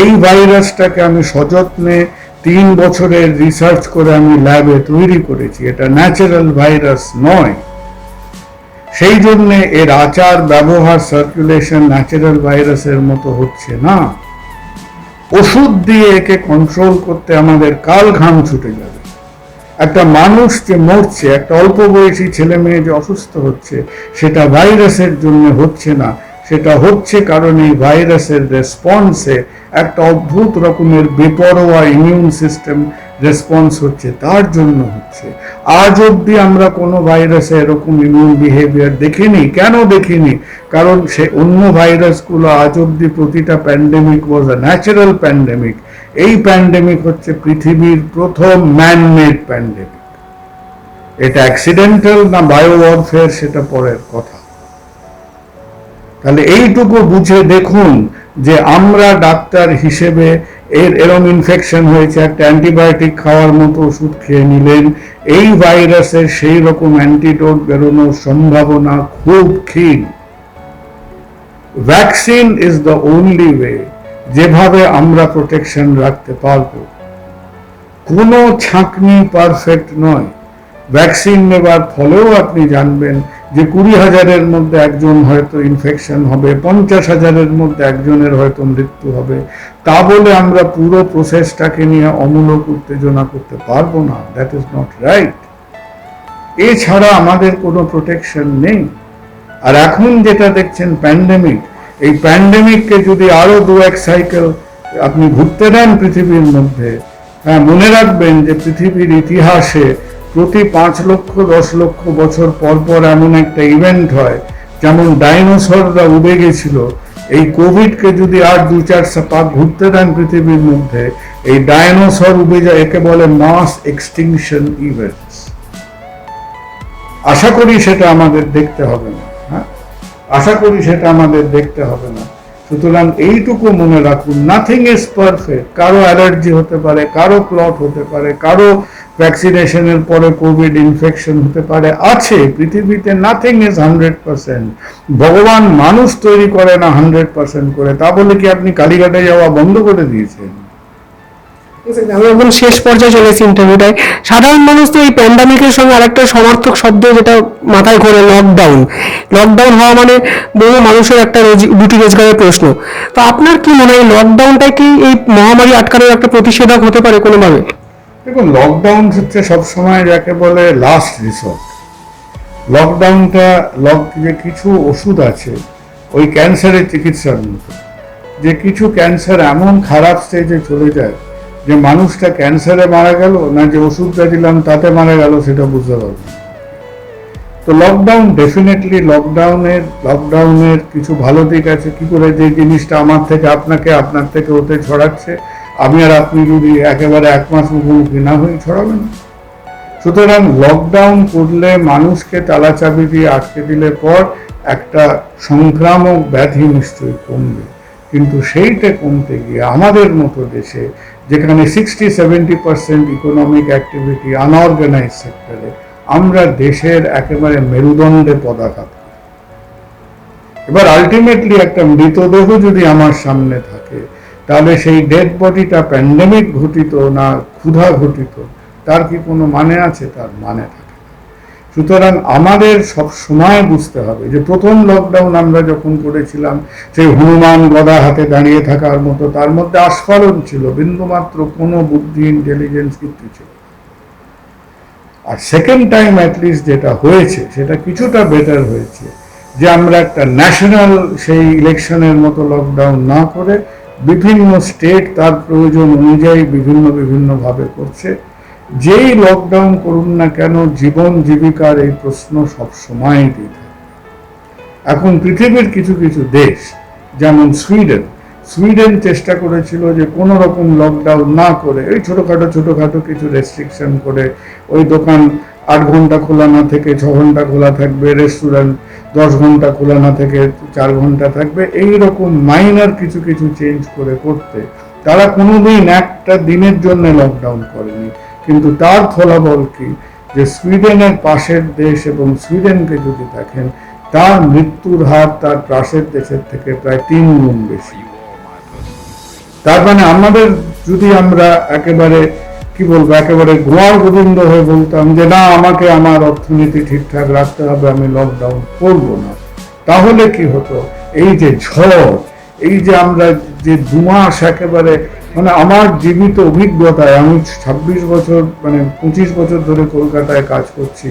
এই ভাইরাসটাকে আমি সযত্নে 3 বছরের রিসার্চ করে আমি ল্যাবে তৈরি করেছি, এটা ন্যাচারাল ভাইরাস নয়। সেই জন্য এর আচার ব্যবহার সার্কুলেশন ন্যাচারাল ভাইরাসের মতো হচ্ছে না। ওষুধ দিয়ে একে কন্ট্রোল করতে আমাদের কাল ঘাম ছুটে যাবে। একটা মানুষ যে মরছে, একটা অল্প বয়সী ছেলে মেয়ে যে অসুস্থ হচ্ছে, সেটা ভাইরাসের জন্য হচ্ছে না, সেটা হচ্ছে কারণ এই ভাইরাসের রেসপন্সে একটা অদ্ভুত রকমের বেপরোয়া ইমিউন সিস্টেম রেসপন্স হচ্ছে, তার জন্য হচ্ছে। আজ অব্দি আমরা কোনো ভাইরাসে এরকম ইমিউন বিহেভিয়ার দেখিনি। কেন দেখিনি? কারণ সে অন্য ভাইরাসগুলো আজ অব্দি প্রতিটা প্যান্ডেমিক ওয়াজ আ ন্যাচারাল প্যান্ডেমিক। এই প্যান্ডেমিক হচ্ছে পৃথিবীর প্রথম ম্যান-মেড প্যান্ডেমিক। এটা অ্যাক্সিডেন্টাল না বায়ো ওয়ারফেয়ার সেটা পরের কথা। তাহলে এইটুকু বুঝে দেখুন যে আমরা ডাক্তার হিসেবে এরম ইনফেকশন হয়েছে, একটা অ্যান্টিবায়োটিক খাওয়ার মতো ওষুধ খেয়ে নিলেন, এই ভাইরাসের সেই রকম অ্যান্টিডোট বেরোনোর সম্ভাবনা খুব ক্ষীণ। Vaccine is the only way যেভাবে আমরা প্রোটেকশন রাখতে পারবো। কোনো ছাঁকনি পারফেক্ট নয়। ভ্যাকসিন নেবার ফলেও আপনি জানবেন যে 20,000-এর মধ্যে একজন হয়তো ইনফেকশন হবে, 50,000-এর মধ্যে একজনের হয়তো মৃত্যু হবে। তা বলে আমরা পুরো প্রসেসটাকে নিয়ে অমূলক উত্তেজনা করতে পারবো না। That is not right. এছাড়া আমাদের কোনো প্রোটেকশন নেই। আর এখন যেটা দেখছেন প্যান্ডেমিক, এই প্যান্ডেমিককে যদি আরো 2-1 সাইকেল আপনি ঘুরতে দেন পৃথিবীর মধ্যে, হ্যাঁ মনে রাখবেন যে পৃথিবীর ইতিহাসে প্রতি 5 লক্ষ 10 লক্ষ বছর পর পর এমন একটা ইভেন্ট হয়, যেমন ডাইনোসররা উড়ে গেছিল। এই কোভিডকে যদি আর 2-4 পাক ঘুরতে দেন পৃথিবীর মধ্যে, এই ডাইনোসর উড়ে যায়, একে বলে মাস এক্সটিংশন ইভেন্টস। আশা করি সেটা আমাদের দেখতে হবে না। হ্যাঁ, আশা করি সেটা আমাদের দেখতে হবে না। সুতরাং এইটুকু মনে রাখুন, নাথিং ইজ পারফেক্ট। কারো অ্যালার্জি হতে পারে, কারো ক্লট হতে পারে, কারো ভ্যাকসিনেশনের পরে কোভিড ইনফেকশন হতে পারে, আছে পৃথিবীতে। Nothing is 100%। ভগবান মানুষ তৈরি করে না 100% করে। তা বলে কি আপনি কালীঘাটে যাওয়া বন্ধ করে দিয়েছেন? আমি একদম শেষ পর্যায়ে চলে এসেছি ইন্টারভিউটায়। সাধারণ মানুষ তো এই প্যান্ডামিকের সঙ্গে আরেকটা সমার্থক শব্দ যেটা মাথায় ঘোরে, লকডাউন। লকডাউন হওয়া মানে বহু মানুষের একটা রুটি রোজগারের প্রশ্ন। তো আপনার কি মনে হয় লকডাউনটা কি এই মহামারী আটকানোর একটা প্রতিষেধক হতে পারে কোনোভাবে? দেখুন, লকডাউন হচ্ছে সবসময় যাকে বলে লাস্ট রিসোর্ট। লকডাউনটা যে কিছু ওষুধ আছে ওই ক্যান্সারের চিকিৎসার মতো, যে কিছু ক্যান্সার এমন খারাপ স্টেজে চলে যায় যে মানুষটা ক্যান্সারে মারা গেল না যে ওষুধটা দিলাম তাতে মারা গেল সেটা বুঝতে পারবে না। তো লকডাউন ডেফিনেটলি লকডাউনের কিছু ভালো দিক আছে। কি করে যে জিনিসটা আমার থেকে আপনাকে, আপনার থেকে ওতে ছড়াচ্ছে, আমি আর আপনি যদি একেবারে এক মাস মুখোমুখি না হয়ে ছড়াবে না। সুতরাং লকডাউন করলে মানুষকে তালাচাবি দিয়ে আটকে দিলে পর একটা সংক্রামক ব্যাধি নিশ্চয়ই কমবে, কিন্তু সেইটা কমতে গিয়ে আমাদের মতো দেশে যেখানে 60-70% ইকোনমিক অ্যাক্টিভিটি আনঅর্গানাইজ সেক্টরে, আমরা দেশের একেবারে মেরুদণ্ডে পদাঘাত করি। এবার আলটিমেটলি একটা মৃতদেহ যদি আমার সামনে থাকে তাহলে সেই ডেড বডিটা প্যান্ডেমিক ঘটিত না ক্ষুধা ঘটিত তার কি কোনো মানে আছে? তার মানে থাকে না। সুতরাং আমাদের সব সময় বুঝতে হবে যে প্রথম লকডাউন আমরা যখন করেছিলাম সেই হনুমান গদা হাতে দাঁড়িয়ে থাকার মতো, তার মধ্যে আস্ফালন ছিল, বিন্দুমাত্র কোনো বুদ্ধি ইন্টেলিজেন্স কিছু ছিল। আর সেকেন্ড টাইম অ্যাটলিস্ট যেটা হয়েছে সেটা কিছুটা বেটার হয়েছে, যে আমরা একটা ন্যাশনাল সেই ইলেকশনের মতো লকডাউন না করে বিভিন্ন স্টেট তার প্রয়োজন অনুযায়ী বিভিন্নভাবে করছে। যেই লকডাউন করুন না কেন জীবন জীবিকার এই প্রশ্ন সব সময়ই দিয়ে থাকে। এখন পৃথিবীর কিছু কিছু দেশ যেমন সুইডেন চেষ্টা করেছিল যে কোনো রকম লকডাউন না করে এই ছোটখাটো কিছু রেস্ট্রিকশন করে ওই দোকান 8 ঘন্টা খোলা না থেকে 6 ঘন্টা খোলা থাকবে, রেস্টুরেন্ট 10 ঘন্টা খোলা না থেকে 4 ঘন্টা থাকবে, এই রকম মাইনার কিছু চেঞ্জ করে করতে তারা কোনোদিন একটা দিনের জন্য লকডাউন করেনি। কিন্তু তার ফলাফল কি, যে সুইডেনের পাশের দেশ এবং সুইডেনকে যদি দেখেন তার মৃত্যুর হার তার পাশের দেশের থেকে প্রায় 3 গুণ বেশি। তার মানে আমাদের যদি আমরা একেবারে কি বলবো একেবারে গোয়ার গোবিন্দ হয়ে বলতাম যে না আমাকে আমার অর্থনীতি ঠিকঠাক রাখতে হবে, আমি লকডাউন করব না, তাহলে কি হতো? এই যে ঝড়, এই যে আমরা যে 2 মাস একেবারে মানে আমার জীবিত অভিজ্ঞতায়, আমি 26 বছর মানে 25 বছর ধরে কলকাতায় কাজ করছি,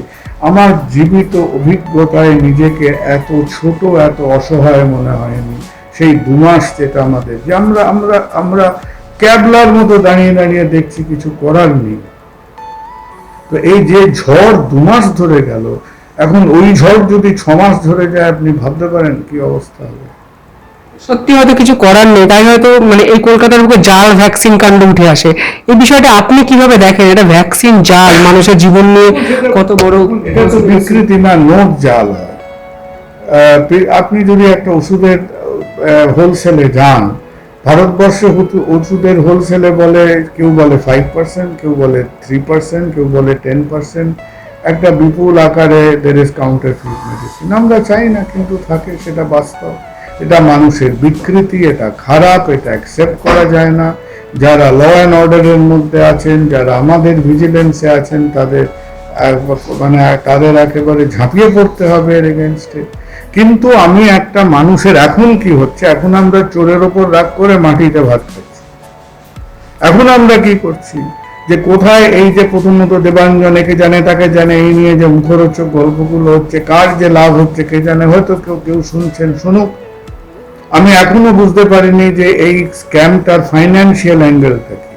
আমার জীবিত অভিজ্ঞতায় নিজেকে এত ছোট এত অসহায় মনে হয়নি সেই 2 মাস যেটা আমাদের, যে আমরা ক্যাবলার মতো দাঁড়িয়ে দেখছি, কিছু করার নেই। তো এই যে ঝড় 2 মাস ধরে গেল, এখন ওই ঝড় যদি 6 মাস ধরে যায় আপনি ভাবতে পারেন কি অবস্থা হবে। সত্যি হয়তো কিছু করার নেই, তাই হয়তো মানে এই কলকাতার বুকে জাল ভ্যাকসিন কাণ্ড উঠে আসে। এই বিষয়টা আপনি কিভাবে দেখেন? এটা ভ্যাকসিন জাল, মানুষের জীবন নিয়ে কত বড়, এটা তো বিকৃতি না, নোট জাল হয়। আপনি যদি একটা ওষুধের হোলসেলে যান, ভারতবর্ষে ওষুধের হোলসেলে বলে কেউ বলে 5%, কেউ বলে 3%, কেউ বলে 10%, একটা বিপুল আকারে দের ইজ কাউন্টারফিট মেডিসিন। আমরা চাই না কিন্তু থাকে, সেটা বাস্তব, এটা মানুষের বিকৃতি, এটা খারাপ, এটা অ্যাকসেপ্ট করা যায় না। যারা ল অ্যান্ড অর্ডারের মধ্যে আছেন, যারা আমাদের ভিজিলেন্সে আছেন, তাদের তাদের একেবারে ঝাঁপিয়ে পড়তে হবে এর এগেনস্টে। কিন্তু আমি একটা মানুষের এখন কি হচ্ছে, এখন আমরা চোরের ওপর রাগ করে মাটিতে ভাত খাচ্ছি। এখন আমরা কি করছি, যে কোথায় এই যে প্রথমত দেবাঞ্জন একে জানে তাকে জানে, এই নিয়ে যে মুখরোচক গল্পগুলো হচ্ছে, কার যে লাভ হচ্ছে কে জানে, হয়তো কেউ শুনছেন শুনুক। আমি এখনো বুঝতে পারিনি যে এই স্ক্যামটার ফাইন্যান্সিয়াল অ্যাঙ্গেলটা কি।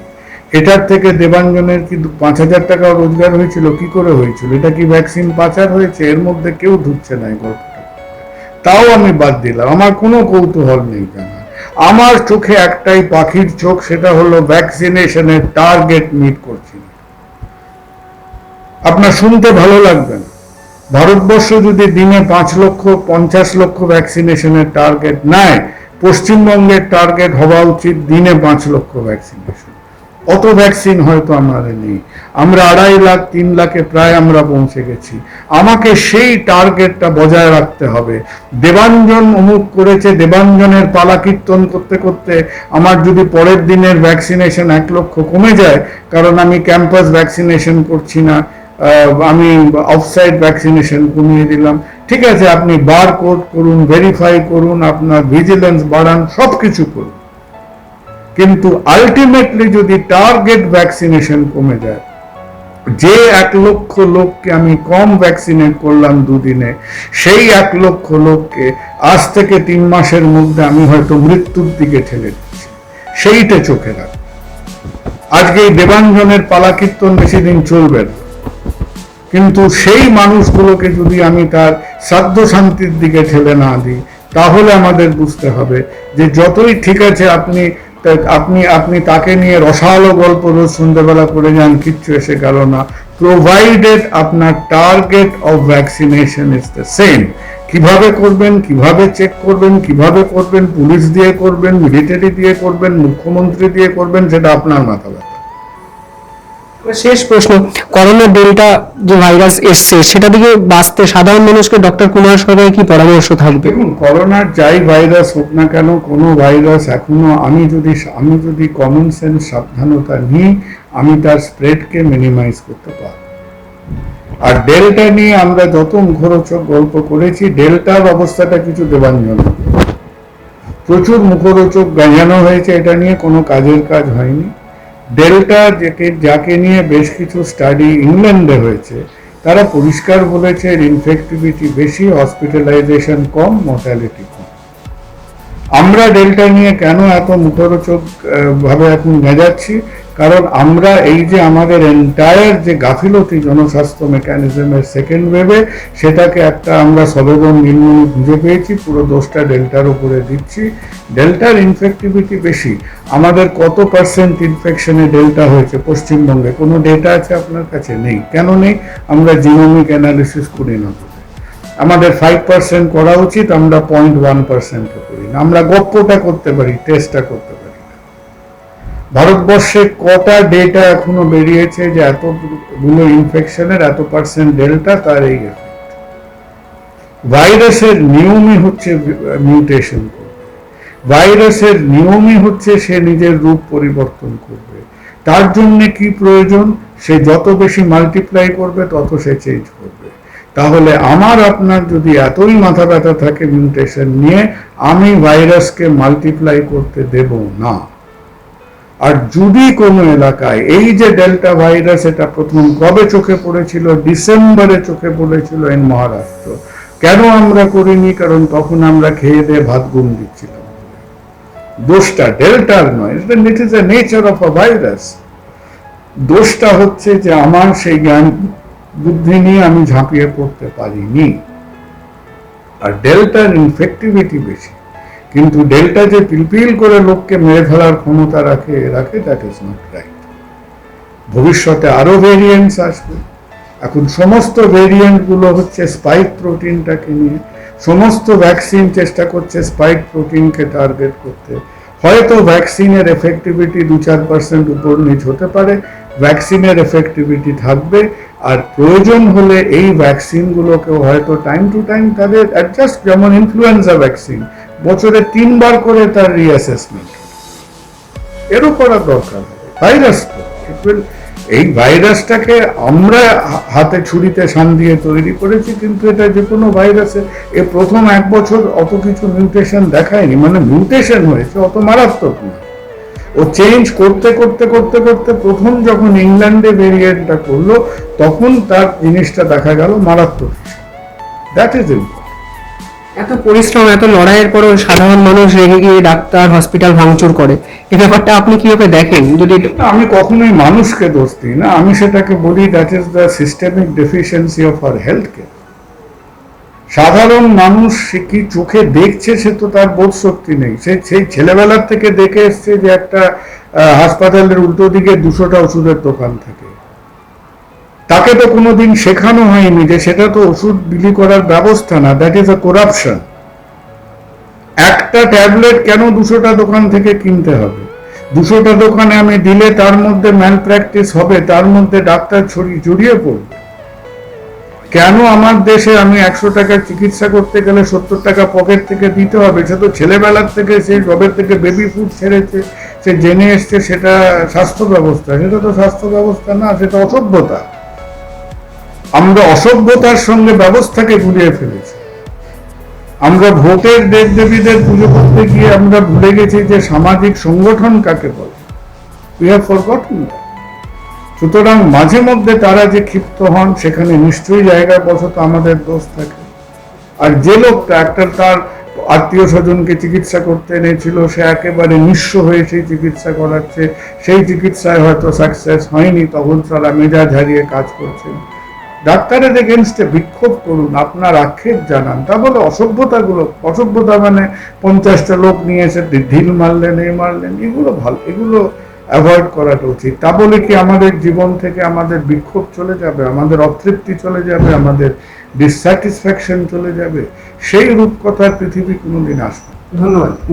এটার থেকে দেবাঞ্জনের কি 5,000 টাকা রোজগার হয়েছিল? কি করে হয়েছিল? এটা কি ভ্যাকসিন পাচার হয়েছে? এর মধ্যে কেউ ঢুকছে না এই গল্পটা। তাও আমি বাদ দিলাম, আমার কোনো কৌতূহল নেই জানা। আমার চোখে একটাই পাখির চোখ, সেটা হলো ভ্যাকসিনেশনের টার্গেট মিট করছি। আপনার শুনতে ভালো লাগবে না, ভারতবর্ষ যদি দিনে 5,50,00,000 ভ্যাকসিনেশনের টার্গেট নেয়, পশ্চিমবঙ্গের টার্গেট হওয়া উচিত দিনে 5 লক্ষ ভ্যাকসিনেশন। অত ভ্যাকসিন হয়তো আমাদের নেই, আমরা 2.5 লাখ 3 লাখে প্রায় আমরা পৌঁছে গেছি। আমাকে সেই টার্গেটটা বজায় রাখতে হবে। দেবাঞ্জন অমুক করেছে, দেবাঞ্জনের পালা কীর্তন করতে করতে আমার যদি পরের দিনের ভ্যাকসিনেশন 1 লক্ষ কমে যায়, কারণ আমি ক্যাম্পাস ভ্যাকসিনেশন করছি না, আমি অফসাইট ভ্যাকসিনেশন কমিয়ে দিলাম, ঠিক আছে, আপনি বার কোড করুন, ভেরিফাই করুন, আপনার ভিজিলেন্স বাড়ান, সবকিছু করুন, কিন্তু আলটিমেটলি যদি টার্গেট ভ্যাকসিনেশন কমে যায়, যে 1 লক্ষ লোককে আমি কম ভ্যাকসিনেট করলাম দুদিনে, সেই 1 লক্ষ লোককে আজ থেকে 3 মাসের মধ্যে আমি হয়তো মৃত্যুর দিকে ঠেলে দিচ্ছি, সেইটা চোখে রাখ। আজকে এই দেবাঞ্জনের পালা কীর্তন বেশি দিন চলবে না, কিন্তু সেই মানুষগুলোকে যদি আমি তার শ্রাদ্ধ শান্তির দিকে ঠেলে না দিই, তাহলে আমাদের বুঝতে হবে যে যতই ঠিক আছে আপনি আপনি আপনি তাকে নিয়ে রসালো গল্প রোজ সন্ধ্যাবেলা করে যান, কিচ্ছু এসে গেল না, প্রোভাইডেড আপনার target of vaccination is the same. কিভাবে করবেন, কিভাবে চেক করবেন, কিভাবে করবেন, পুলিশ দিয়ে করবেন, মিলিটারি দিয়ে করবেন, মুখ্যমন্ত্রী দিয়ে করবেন, সেটা আপনার মাথা ব্যথা। শেষ প্রশ্ন, করোনা ডেল্টা যে ভাইরাস এসছে সেটা থেকে বাঁচতে সাধারণ মানুষকে ডক্টর কুমার সরকারের কি পরামর্শ থাকবে? দেখুন, করোনার যাই ভাইরাস হোক না কেন, কোনো ভাইরাস এখনো আমি যদি কমন সেন্স সাবধানতা নিই, আমি তার স্প্রেডকে মিনিমাইজ করতে পারব। আর ডেল্টা নিয়ে আমরা যত মুখরোচক গল্প করেছি, ডেল্টার অবস্থাটা কিছু দেবাঞ্জন, প্রচুর মুখরোচক গাঁজানো হয়েছে, এটা নিয়ে কোনো কাজের কাজ হয়নি। ডেল্টা যাকে নিয়ে বেশ কিছু স্টাডি ইংল্যান্ডে হয়েছে, তারা পরিষ্কার বলেছে ইনফেক্টিভিটি বেশি, হসপিটালাইজেশন কম, মর্টালিটি কম। আমরা ডেল্টা নিয়ে কেন এত মুখরোচক ভাবে এখন গেঁজাচ্ছি? কারণ আমরা এই যে আমাদের এন্টায়ার যে গাফিলতি জনস্বাস্থ্য মেকানিজমের সেকেন্ড ওয়েভে, সেটাকে একটা আমরা সবেদন নির্মূল খুঁজে পেয়েছি, পুরো দোষটা ডেল্টার উপরে দিচ্ছি। ডেল্টার ইনফেক্টিভিটি বেশি। আমাদের কত পার্সেন্ট ইনফেকশনে ডেল্টা হয়েছে পশ্চিমবঙ্গে কোনো ডেটা আছে আপনার কাছে? নেই। কেন নেই? আমরা জিনোমিক অ্যানালিসিস করি না। আমাদের 5% করা উচিত, আমরা 0.1% করি না। আমরা গপ্পটা করতে পারি, টেস্টটা করতে পারি না। ভারতবর্ষে কটা ডেটা এখনো বেরিয়েছে যে এতগুলো ইনফেকশনের এত পার্সেন্ট ডেল্টা, তার এই এফেক্ট। ভাইরাসের নিয়মই হচ্ছে মিউটেশন করবে, ভাইরাসের নিয়মই হচ্ছে সে নিজের রূপ পরিবর্তন করবে। তার জন্য কি প্রয়োজন? সে যত বেশি মাল্টিপ্লাই করবে তত সে চেঞ্জ করবে। তাহলে আমার আপনার যদি এতই মাথা ব্যথা থাকে মিউটেশন নিয়ে, আমি ভাইরাসকে মাল্টিপ্লাই করতে দেব না। আর যদি কোনো এলাকায় এই যে ডেল্টা ভাইরাস, এটা প্রথম কবে চোখে পড়েছিল? ডিসেম্বরে চোখে পড়েছিল ইন মহারাষ্ট্র। কেন আমরা করিনি? কারণ তখন আমরা খেয়ে দিয়ে ভাত গুম দিচ্ছিলাম। দোষটা ডেল্টার নয়, it is the nature of a virus. দোষটা হচ্ছে যে আমার সেই জ্ঞান বুদ্ধি নিয়ে আমি ঝাঁপিয়ে পড়তে পারিনি। আর ডেল্টার ইনফেক্টিভিটি বেশি, কিন্তু ডেল্টা যে পিলপিল করে লোককে মেরে ফেলার ক্ষমতা রাখে, দ্যাট ইজ নট রাইট। ভবিষ্যতে আরো ভেরিয়েন্টস আসবে। এখন সমস্ত ভেরিয়েন্ট গুলো হচ্ছে স্পাইক প্রোটিনটাকে নিয়ে। সমস্ত ভ্যাকসিন চেষ্টা করছে স্পাইক প্রোটিনকে টার্গেট করতে। হয়তো ভ্যাকসিনের এফেক্টিভিটি 2-4% উপর নিচ হতে পারে, ভ্যাকসিনের এফেক্টিভিটি থাকবে। আর প্রয়োজন হলে এই ভ্যাকসিনগুলোকেও হয়তো টাইম টু টাইম তাদের অ্যাডজাস্ট, যেমন ইনফ্লুয়েঞ্জা ভ্যাকসিন বছরে 3 বার করে তার রিঅ্যাসেসমেন্ট, এরও করার দরকার হবে। ভাইরাস এই ভাইরাসটাকে আমরা হাতে ছুরিতে শান দিয়ে তৈরি করেছি, কিন্তু এটা যে কোনো ভাইরাসে এ প্রথম 1 বছর অত কিছু মিউটেশন দেখায়নি, মানে মিউটেশন হয়েছে অত মারাত্মক না। ও চেঞ্জ করতে করতে করতে করতে প্রথম যখন ইংল্যান্ডে ভেরিয়েন্টটা করলো, তখন তার জিনিসটা দেখা গেল মারাত্মক। That is important. এত পরিশ্রম, এত লড়াইয়ের পরও সাধারণ মানুষ রেগে গিয়ে ডাক্তার, হসপিটাল ভাঙচুর করে, এই ব্যাপারটা আপনি কিভাবে দেখেন? যদি আমি কখনোই মানুষকে দোষ দিই না, আমি সেটাকে বলি that is the systemic deficiency of our health care. সাধারণ মানুষ সে কি চোখে দেখছে, সে তো তার বোধ শক্তি নেই। সেই ছেলেবেলার থেকে দেখে এসছে যে একটা হাসপাতালের উল্টো দিকে 200টা ওষুধের দোকান থাকে। তাকে তো কোনোদিন শেখানো হয়নি যে সেটা তো ওষুধ বিলি করার ব্যবস্থা না, দ্যাট ইজ আ করাপশন। একটা ট্যাবলেট কেন 200টা দোকান থেকে কিনতে হবে? 200টা দোকানে আমি দিলে তার মধ্যে ম্যাল প্র্যাকটিস হবে, তার মধ্যে ডাক্তার জড়িয়ে পড়বে। কেন আমার দেশে আমি 100 টাকার চিকিৎসা করতে গেলে 70 টাকা পকেট থেকে দিতে হবে? সে তো ছেলেবেলার থেকে, সে জবের থেকে বেবি ফুড ছেড়েছে, সে জেনে এসছে সেটা স্বাস্থ্য ব্যবস্থা। সেটা তো স্বাস্থ্য ব্যবস্থা না, সেটা অসভ্যতা। আমরা অসভ্যতার সঙ্গে ব্যবস্থাকে গুলিয়ে ফেলেছি। আমরা ভোটের দেবদেবীদের পুজো করতে গিয়ে আমরা ভুলে গেছি যে সামাজিক সংগঠন কাকে বলে। We have forgotten that. সুতরাং মাঝে মধ্যে তারা যে ক্ষিপ্ত হন, সেখানে নিশ্চয়ই জায়গা বশত আমাদের দোষ থাকে। আর যে লোকটা একটা তার আত্মীয় স্বজনকে চিকিৎসা করতে এনেছিল, সে একেবারে নিঃস্ব হয়ে সেই চিকিৎসা করাচ্ছে, সেই চিকিৎসায় হয়তো সাকসেস হয়নি, তখন তারা মেজাজ হারিয়ে কাজ করছেন। ডাক্তারের এগেনস্টে বিক্ষোভ করুন, আপনার আক্ষেপ জানান। তা বলে অসভ্যতা মানে 50টা লোক নিয়ে এসে ঢিল মারলেন, মারলেন, এগুলো ভালো, এগুলো অ্যাভয়েড করাটা উচিত। তা বলে কি আমাদের জীবন থেকে আমাদের বিক্ষোভ চলে যাবে, আমাদের অতৃপ্তি চলে যাবে, আমাদের ডিসস্যাটিসফ্যাকশন চলে যাবে? সেই রূপকথার পৃথিবী কোনোদিন আসবে। ধন্যবাদ স্যার।